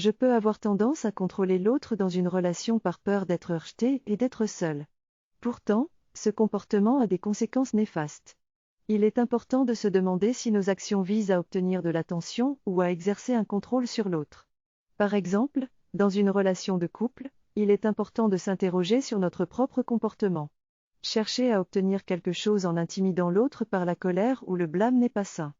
Je peux avoir tendance à contrôler l'autre dans une relation par peur d'être rejeté et d'être seul. Pourtant, ce comportement a des conséquences néfastes. Il est important de se demander si nos actions visent à obtenir de l'attention ou à exercer un contrôle sur l'autre. Par exemple, dans une relation de couple, il est important de s'interroger sur notre propre comportement. Chercher à obtenir quelque chose en intimidant l'autre par la colère ou le blâme n'est pas sain.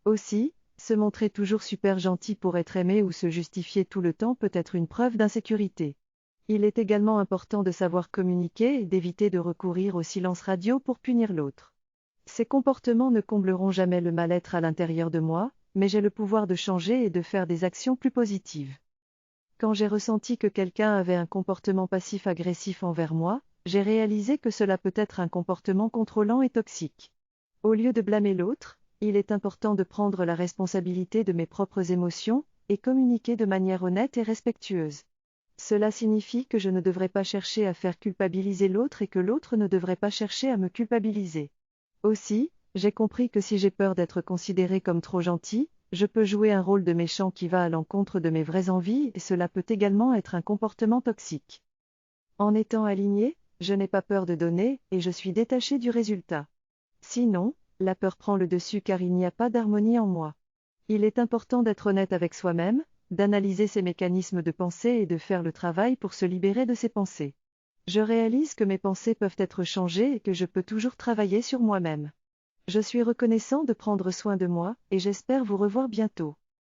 Aussi, se montrer toujours super gentil pour être aimé ou se justifier tout le temps peut être une preuve d'insécurité. Il est également important de savoir communiquer et d'éviter de recourir au silence radio pour punir l'autre. Ces comportements ne combleront jamais le mal-être à l'intérieur de moi, mais j'ai le pouvoir de changer et de faire des actions plus positives. Quand j'ai ressenti que quelqu'un avait un comportement passif-agressif envers moi, j'ai réalisé que cela peut être un comportement contrôlant et toxique. Au lieu de blâmer l'autre, il est important de prendre la responsabilité de mes propres émotions et communiquer de manière honnête et respectueuse. Cela signifie que je ne devrais pas chercher à faire culpabiliser l'autre et que l'autre ne devrait pas chercher à me culpabiliser. Aussi, j'ai compris que si j'ai peur d'être considéré comme trop gentil, je peux jouer un rôle de méchant qui va à l'encontre de mes vraies envies et cela peut également être un comportement toxique. En étant aligné, je n'ai pas peur de donner et je suis détaché du résultat. Sinon, la peur prend le dessus car il n'y a pas d'harmonie en moi. Il est important d'être honnête avec soi-même, d'analyser ses mécanismes de pensée et de faire le travail pour se libérer de ses pensées. Je réalise que mes pensées peuvent être changées et que je peux toujours travailler sur moi-même. Je suis reconnaissant de prendre soin de moi et j'espère vous revoir bientôt.